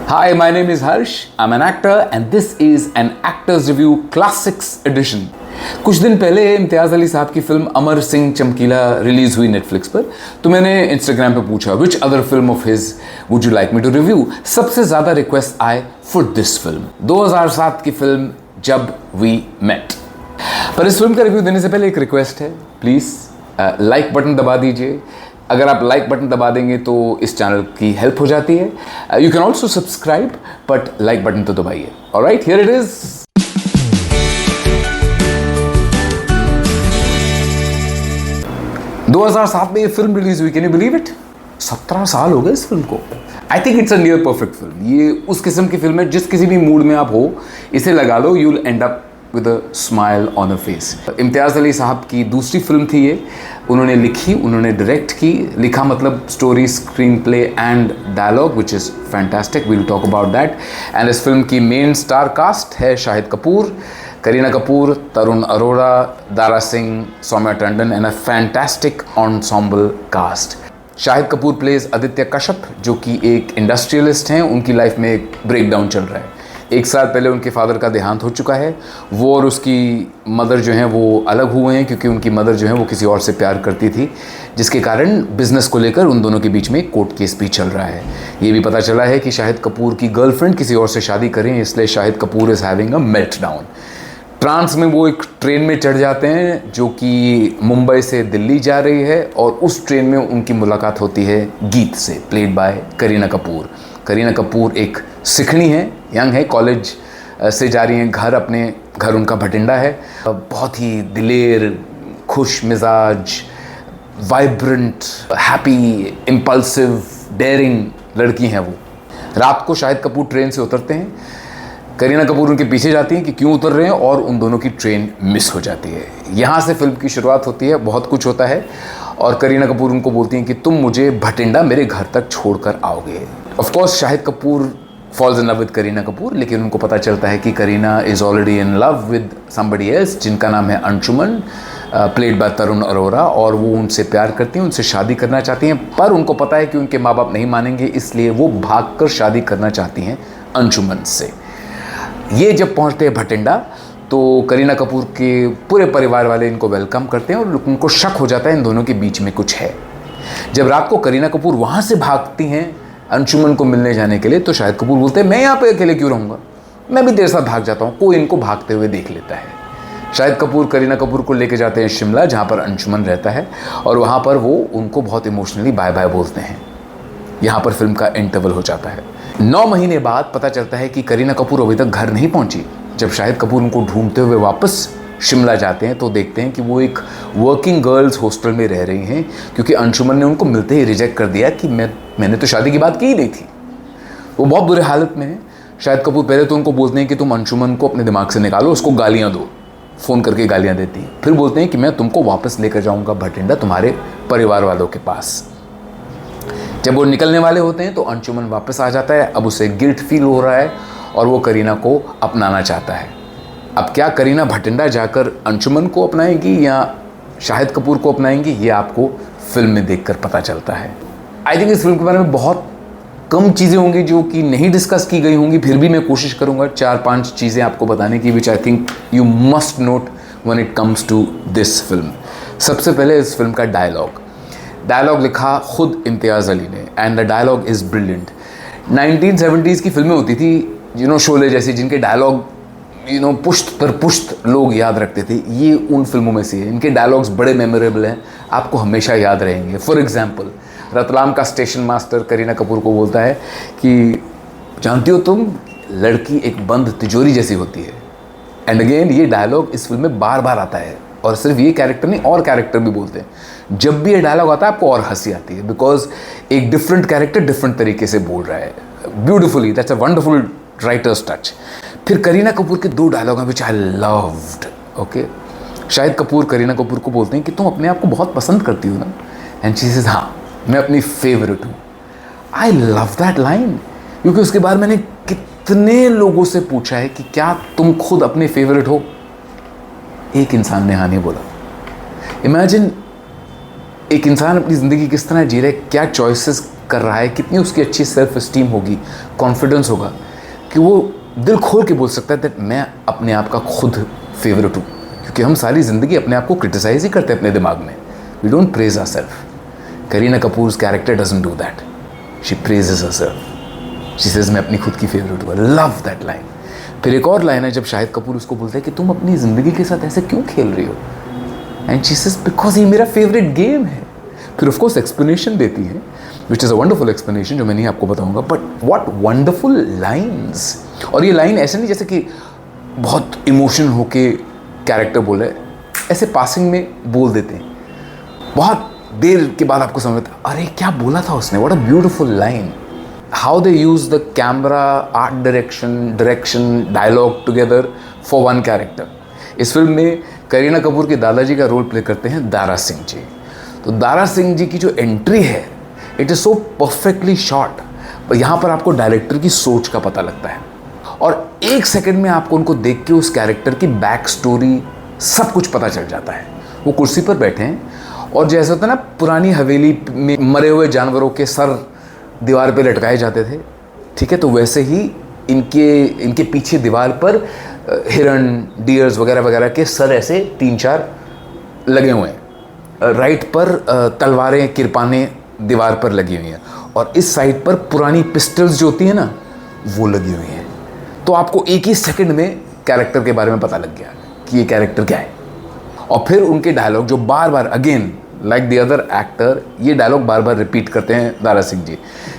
Hi, my name is Harsh. I'm an actor and this is an Actors Review Classics Edition. कुछ दिन पहले इम्तियाज़ अली साहब की film Amar Singh चमकीला रिलीज हुई नेटफ्लिक्स पर, तो मैंने इंस्टाग्राम पे पूछा which other film of his would you like me to review. सबसे ज़्यादा रिक्वेस्ट आए फॉर दिस फिल्म 2007 की फिल्म जब वी मेट। पर इस फिल्म का रिव्यू देने से पहले एक रिक्वेस्ट है, प्लीज़ लाइक बटन दबा दीजिए। अगर आप लाइक बटन दबा देंगे तो इस चैनल की हेल्प हो जाती है। You can also subscribe, but like button तो दबाइए। Alright, here it is. 2007 में ये फिल्म रिलीज हुई, कैन यू बिलीव इट? 17 साल हो गए इस फिल्म को। I think it's a near perfect film. ये उस किस्म की फिल्म है जिस किसी भी मूड में आप हो, इसे लगा लो, you will end up with a smile on her face। Imtiaz Ali साहब की दूसरी फिल्म थी ये। उन्होंने लिखी, उन्होंने डायरेक्ट की। लिखा मतलब story, screenplay and dialogue which is fantastic, we'll talk about that. And इस फिल्म की मेन स्टार कास्ट है Shahid Kapoor, Kareena Kapoor, Tarun Arora, Dara Singh, Saumya Tandon and a fantastic ensemble cast. Shahid Kapoor plays Aditya Kashyap, जो कि एक इंडस्ट्रियलिस्ट हैं। उनकी लाइफ में एक ब्रेकडाउन चल रहा है। 1 साल पहले उनके फादर का देहांत हो चुका है। वो और उसकी मदर जो हैं वो अलग हुए हैं, क्योंकि उनकी मदर जो है वो किसी और से प्यार करती थी, जिसके कारण बिजनेस को लेकर उन दोनों के बीच में कोर्ट केस भी चल रहा है। ये भी पता चला है कि शाहिद कपूर की गर्लफ्रेंड किसी और से शादी करें, इसलिए Shahid Kapoor is having a meltdown. Trance में वो एक ट्रेन में चढ़ जाते हैं जो कि मुंबई से दिल्ली जा रही है, और उस ट्रेन में उनकी मुलाकात होती है गीत से, प्लेड बाय करीना कपूर। करीना कपूर एक सिखणी है, यंग है, कॉलेज से जा रही हैं घर, अपने घर उनका भटिंडा है। बहुत ही दिलेर, खुश मिजाज, वाइब्रेंट, हैप्पी, इम्पल्सिव, डेयरिंग लड़की हैं वो। रात को शाहिद कपूर ट्रेन से उतरते हैं। करीना कपूर उनके पीछे जाती हैं कि क्यों उतर रहे हैं, और उन दोनों की ट्रेन मिस हो जाती है। यहाँ से फिल्म की शुरुआत होती है। बहुत कुछ होता है और करीना कपूर उनको बोलती हैं कि तुम मुझे भटिंडा मेरे घर तक छोड़कर आओगे। Of course Shahid Kapoor falls in love with Kareena Kapoor, लेकिन उनको पता चलता है कि Kareena is already in love with somebody else, जिनका नाम है अंशुमन, प्लेड बाय तरुण अरोड़ा, और वो उनसे प्यार करती हैं, उनसे शादी करना चाहती हैं। पर उनको पता है कि उनके माँ बाप नहीं मानेंगे, इसलिए वो भागकर शादी करना चाहती हैं अंशुमन से। ये जब पहुंचते हैं भटिंडा तो करीना कपूर के पूरे परिवार वाले इनको वेलकम करते हैं, और उनको शक हो जाता है इन दोनों के बीच में कुछ है। जब रात को करीना कपूर वहाँ से भागती हैं अंशुमन को मिलने जाने के लिए, तो शाहिद कपूर बोलते हैं मैं यहाँ पे अकेले क्यों रहूँगा, मैं भी तेरे साथ भाग जाता हूँ, कोई इनको भागते हुए देख लेता है। शाहिद कपूर करीना कपूर को लेके जाते हैं शिमला, जहाँ पर अंशुमन रहता है, और वहाँ पर वो उनको बहुत इमोशनली बाय बाय बोलते हैं। यहाँ पर फिल्म का इंटरवल हो जाता है। 9 महीने बाद पता चलता है कि करीना कपूर अभी तक घर नहीं पहुंची। जब शाहिद कपूर उनको ढूंढते हुए वापस शिमला जाते हैं तो देखते हैं कि वो एक वर्किंग गर्ल्स हॉस्टल में रह रही हैं, क्योंकि अंशुमन ने उनको मिलते ही रिजेक्ट कर दिया कि मैंने तो शादी की बात की ही नहीं थी। वो बहुत बुरे हालत में है। शाहिद कपूर पहले तो उनको बोलते हैं कि तुम अंशुमन को अपने दिमाग से निकालो, उसको गालियाँ दो, फ़ोन करके गालियाँ देती हैं। फिर बोलते हैं कि मैं तुमको वापस लेकर जाऊँगा भटिंडा तुम्हारे परिवार वालों के पास। जब वो निकलने वाले होते हैं तो अंशुमन वापस आ जाता है। अब उसे गिल्ट फील हो रहा है और वो करीना को अपनाना चाहता है। अब क्या करीना भटिंडा जाकर अंशुमन को अपनाएंगी या शाहिद कपूर को अपनाएंगी, ये आपको फिल्म में देखकर पता चलता है। आई थिंक इस फिल्म के बारे में बहुत कम चीज़ें होंगी जो कि नहीं डिस्कस की गई होंगी, फिर भी मैं कोशिश करूँगा 4-5 चीज़ें आपको बताने की, which I think you must note when it comes to this film. सबसे पहले इस फिल्म का डायलॉग लिखा खुद इम्तियाज़ अली ने, and the dialogue is brilliant. 1970s की फिल्में होती थी शोले जैसी, जिनके डायलॉग पुश्त पर पुश्त लोग याद रखते थे। ये उन फिल्मों में से है। इनके डायलॉग्स बड़े मेमोरेबल हैं, आपको हमेशा याद रहेंगे। फॉर एग्जाम्पल, रतलाम का स्टेशन मास्टर करीना कपूर को बोलता है कि जानती हो तुम, लड़की एक बंद तिजोरी जैसी होती है। एंड अगेन ये डायलॉग इस फिल्म में बार बार आता है, और सिर्फ ये कैरेक्टर नहीं, और कैरेक्टर भी बोलते हैं। जब भी ये डायलॉग आता है आपको और हंसी आती है, बिकॉज एक डिफरेंट कैरेक्टर डिफरेंट तरीके से बोल रहा है beautifully. That's a wonderful writer's touch. फिर करीना कपूर के 2 डायलॉग हैं which I loved. Okay, Shahid Kapoor Kareena Kapoor को बोलते हैं कि तुम अपने आप को बहुत पसंद करती हो ना, एंड शी सेज हाँ, मैं अपनी फेवरेट हूँ। आई लव दैट लाइन, क्योंकि उसके बाद मैंने कितने लोगों से पूछा है कि क्या तुम खुद अपने फेवरेट हो। एक इंसान ने हाँ नहीं बोला। इमेजिन एक इंसान अपनी ज़िंदगी किस तरह जी रहा है, क्या चॉइसेस कर रहा है, कितनी उसकी अच्छी सेल्फ इस्टीम होगी, कॉन्फिडेंस होगा कि वो दिल खोल के बोल सकता है दैट मैं अपने आप का खुद फेवरेट हूँ। क्योंकि हम सारी ज़िंदगी अपने आप को क्रिटिसाइज ही करते हैं अपने दिमाग में, we don't praise ourself. Kareena Kapoor's character doesn't do that, she praises herself, she says मैं अपनी खुद की फेवरेट हूँ। Love that line. फिर एक और लाइन है जब शाहिद कपूर उसको बोलता है कि तुम अपनी ज़िंदगी के साथ ऐसे क्यों खेल रही हो, एंड शी सेज बिकॉज ये मेरा फेवरेट गेम है। फिर ऑफकोर्स एक्सप्लेनेशन देती है, which is a wonderful explanation जो मैं नहीं आपको बताऊंगा, बट व्हाट वंडरफुल लाइन्स। और ये लाइन ऐसे नहीं जैसे कि बहुत इमोशन होके कैरेक्टर बोल रहे, ऐसे पासिंग में बोल देते हैं, बहुत देर के बाद आपको समझ आता है अरे क्या बोला था उसने, what a beautiful line. How they use the camera, art direction, dialogue together for one character. इस फिल्म में करीना कपूर के दादाजी का रोल प्ले करते हैं दारा सिंह जी। तो दारा सिंह जी की जो एंट्री है, it is so perfectly shot. यहाँ पर आपको डायरेक्टर की सोच का पता लगता है और एक सेकंड में आपको उनको देख के उस कैरेक्टर की बैक स्टोरी सब कुछ पता चल जाता है। वो कुर्सी पर बैठे हैं और जैसे होता है ना पुरानी हवेली में मरे हुए जानवरों के सर दीवार पे लटकाए जाते थे, ठीक है, तो वैसे ही इनके पीछे दीवार पर हिरन, डियर्स वगैरह वगैरह के सर ऐसे 3-4 लगे हुए हैं। राइट पर तलवारें, किरपानें दीवार पर लगी हुई हैं और इस साइड पर पुरानी पिस्टल्स जो होती हैं ना, वो लगी हुई हैं। तो आपको एक ही सेकंड में कैरेक्टर के बारे में पता लग गया कि ये कैरेक्टर क्या है। और फिर उनके डायलॉग जो बार बार again like the other actor, ये डायलॉग बार बार रिपीट करते हैं दारा सिंह जी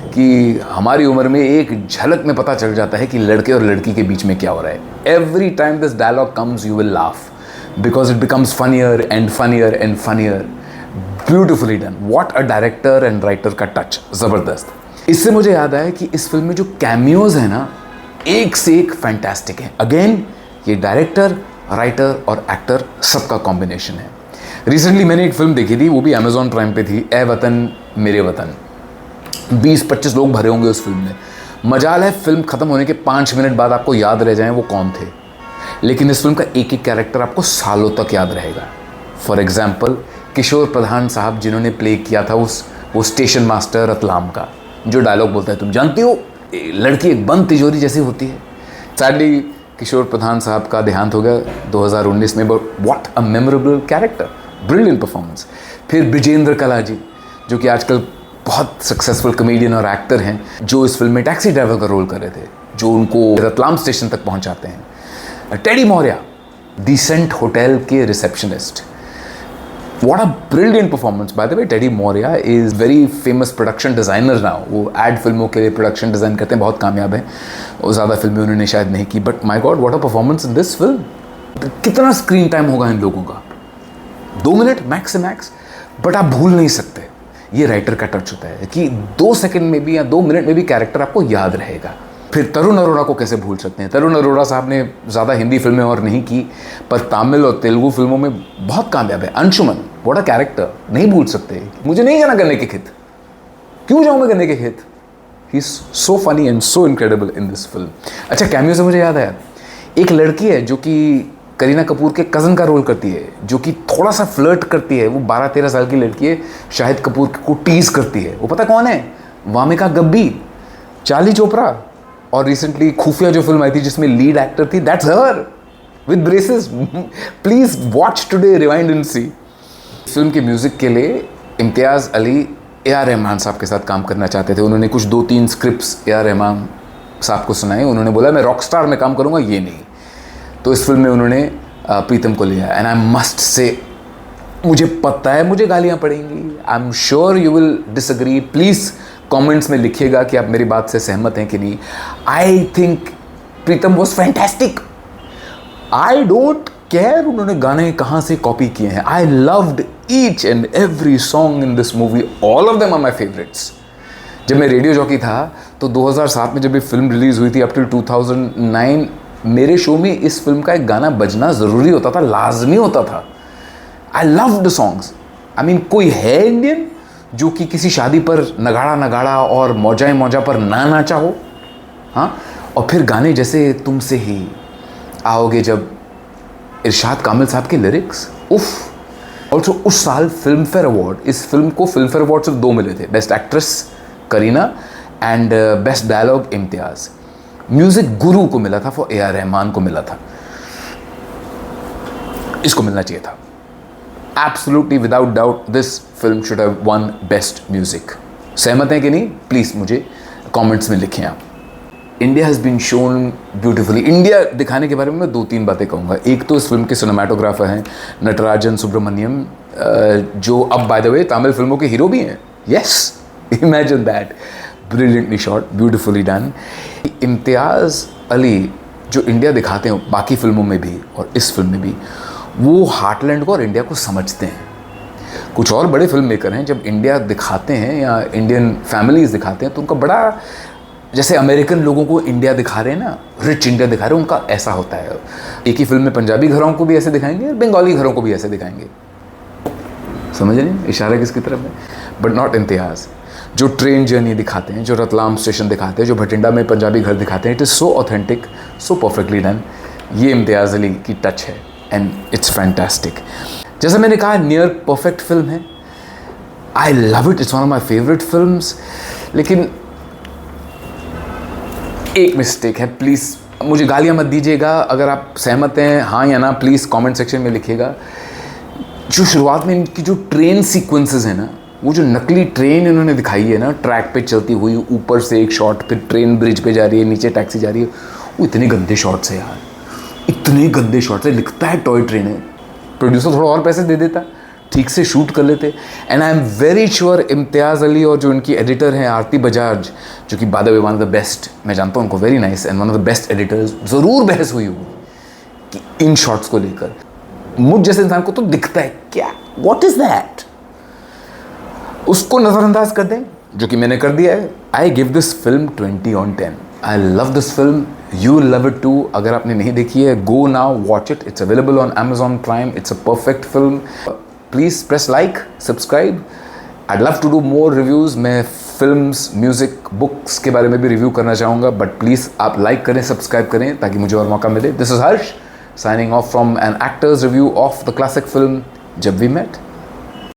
कि हमारी उम्र में एक झलक में पता चल जाता है कि लड़के और लड़की के बीच में क्या हो रहा है। Every time this dialogue comes you will laugh because it becomes funnier and funnier and funnier. Beautifully done, what a director and writer का टच, ज़बरदस्त। इससे मुझे याद आया कि इस फिल्म में जो कैमियोज हैं ना, एक से एक फैंटास्टिक है। अगेन ये डायरेक्टर, राइटर और एक्टर सबका कॉम्बिनेशन है। रिसेंटली मैंने एक फिल्म देखी थी, वो भी अमेजॉन प्राइम पे थी, ए वतन मेरे वतन। 20-25 लोग भरे होंगे उस फिल्म में। मजाल है फिल्म ख़त्म होने के 5 मिनट बाद आपको याद रह जाएं वो कौन थे, लेकिन इस फिल्म का एक एक कैरेक्टर आपको सालों तक याद रहेगा। फॉर एग्जाम्पल किशोर प्रधान साहब जिन्होंने प्ले किया था वो स्टेशन मास्टर रतलाम का, जो डायलॉग बोलता है तुम जानती हो लड़की एक बंद तिजोरी जैसी होती है। सैडली किशोर प्रधान साहब का देहांत हो गया 2019 में, but what a memorable character, brilliant performance. फिर ब्रिजेंद्र कला जी जो कि आजकल बहुत सक्सेसफुल कमेडियन और एक्टर हैं, जो इस फिल्म में टैक्सी ड्राइवर का रोल कर रहे थे, जो उनको रतलाम स्टेशन तक पहुंचाते हैं। टेडी मौर्या डिसेंट होटल के receptionist, What a brilliant performance. By the way, Teddy Moria is very famous production designer now. वो एड फिल्मों के लिए प्रोडक्शन डिज़ाइन करते हैं, बहुत कामयाब है। और ज़्यादा फिल्में उन्होंने शायद नहीं की, but my God what a performance in this film. कितना स्क्रीन टाइम होगा इन लोगों का, 2 मिनट मैक्स से मैक्स, बट आप भूल नहीं सकते। ये राइटर का टच होता है कि 2 सेकंड में भी या 2 मिनट में भी कैरेक्टर आपको याद रहेगा। फिर तरुण अरोड़ा को कैसे भूल सकते हैं। तरुण अरोड़ा साहब ने ज़्यादा हिंदी फिल्में और नहीं की, पर तमिल और तेलुगु फिल्मों में बहुत कामयाब है। अंशुमन, व्हाट अ कैरेक्टर, नहीं भूल सकते। मुझे नहीं जाना गन्ने के खेत, क्यों जाऊँ मैं गन्ने के खेत। He is so funny and so incredible in this film. अच्छा, कैमियो से मुझे याद आया, एक लड़की है जो कि करीना कपूर के कज़न का रोल करती है, जो कि थोड़ा सा फ्लर्ट करती है। वो 12-13 साल की लड़की है, शाहिद कपूर को टीज़ करती है। वो पता कौन है? वामिका गब्बी, चार्ली चोपड़ा, और रिसेंटली खुफिया जो फिल्म आई थी जिसमें लीड एक्टर थी, that's her with braces. Please watch today, rewind and see. Film के म्यूजिक के लिए इम्तियाज़ अली ए.आर. रहमान साहब के साथ काम करना चाहते थे। उन्होंने कुछ 2-3 स्क्रिप्ट्स ए.आर. रहमान साहब को सुनाए। उन्होंने बोला मैं रॉकस्टार में काम करूँगा, ये नहीं। तो इस फिल्म में उन्होंने प्रीतम को लिया। एंड आई मस्ट से, मुझे पता है मुझे गालियाँ पड़ेंगी, I am sure you will disagree. Please comments में लिखिएगा कि आप मेरी बात से सहमत हैं कि नहीं। I think Pritam was fantastic. I don't care उन्होंने गाने कहाँ से कॉपी किए हैं। I loved each and every song in this movie, all of them are my favourites. जब मैं रेडियो जॉकी था तो 2007 में जब ये फिल्म रिलीज़ हुई थी, अप टिल 2009 मेरे शो में इस फिल्म का एक गाना बजना ज़रूरी होता था, लाजमी होता था। I love the songs. I mean कोई है इंडियन जो कि किसी शादी पर नगाड़ा और मौजा पर ना नाचा हो? हाँ, और फिर गाने जैसे तुमसे ही आओगे जब, इरशाद कामिल साहब के लिरिक्स, उफ। ऑल्सो उस साल फिल्म फेयर अवार्ड, इस फिल्म को फिल्म फेयर अवार्ड सिर्फ 2 मिले थे, best actress Kareena and best dialogue Imtiaz. Music गुरु को मिला था, फॉर ए आर रहमान को मिला था, इसको मिलना चाहिए था। Absolutely without doubt this film should have one best music. सहमत हैं कि नहीं? प्लीज़ मुझे कमेंट्स में लिखें आप। India has been shown beautifully. India दिखाने के बारे में मैं 2-3 बातें कहूँगा। एक तो इस फिल्म के सिनेमाटोग्राफर हैं नटराजन सुब्रमण्यम, जो अब बाय द वे तमिल फिल्मों के हीरो भी हैं। Yes, imagine that, brilliantly shot, beautifully done. Imtiaz Ali जो इंडिया दिखाते हैं बाकी फिल्मों में भी और इस फिल्म में भी, वो हार्टलैंड को और इंडिया को समझते हैं। कुछ और बड़े फिल्म मेकर हैं, जब इंडिया दिखाते हैं या इंडियन फैमिलीज़ दिखाते हैं तो उनका बड़ा, जैसे अमेरिकन लोगों को इंडिया दिखा रहे हैं ना, रिच इंडिया दिखा रहे हैं, उनका ऐसा होता है। एक ही फिल्म में पंजाबी घरों को भी ऐसे दिखाएंगे और बंगाली घरों को भी ऐसे दिखाएंगे। समझ नहीं इशारा किसकी तरफ है? बट नॉट इम्तियाज़। जो ट्रेन जर्नी दिखाते हैं, जो रतलाम स्टेशन दिखाते हैं, जो भटिंडा में पंजाबी घर दिखाते हैं, it is so authentic, so perfectly done. ये इम्तियाज़ अली की टच है एंड इट्स फैंटास्टिक। जैसा मैंने कहा, नियर परफेक्ट फिल्म है। I love it, it's one of my favourite films. लेकिन एक मिस्टेक है, प्लीज़ मुझे गालियाँ मत दीजिएगा। अगर आप सहमत हैं हाँ या ना, प्लीज़ कमेंट सेक्शन में लिखिएगा। जो शुरुआत में इनकी जो ट्रेन सीक्वेंसेस हैं ना, वो जो नकली ट्रेन इन्होंने दिखाई है ना, ट्रैक पे चलती हुई, ऊपर से एक शॉट, फिर ट्रेन ब्रिज पे जा रही है, नीचे टैक्सी जा रही है, वो इतने गंदे शॉट्स है यार, इतने गंदे शॉट्स है। लिखता है टॉय ट्रेन है, प्रोड्यूसर थोड़ा और पैसे दे देता, ठीक से शूट कर लेते। And I am very sure Imtiaz Ali और जो इनकी एडिटर हैं आरती बजाज, जो कि by the way one of the best, मैं जानता हूँ उनको, very nice and one of the best editors, ज़रूर बहस हुई होगी कि इन शॉट्स को लेकर। मुझ जैसे इंसान को तो दिखता है क्या, व्हाट इज दैट, उसको नज़रअंदाज कर दें, जो कि मैंने कर दिया है। I give this film 20/10। I love this film, you love it too. अगर आपने नहीं देखी है, go now, watch it, it's available on Amazon Prime, it's a perfect film. Please press like, subscribe. I'd love to do more reviews। मैं films, music, books के बारे में भी रिव्यू करना चाहूँगा, बट प्लीज़ आप लाइक करें, सब्सक्राइब करें ताकि मुझे और मौका मिले। This is Harsh signing off from an actor's review of the classic film Jab We Met।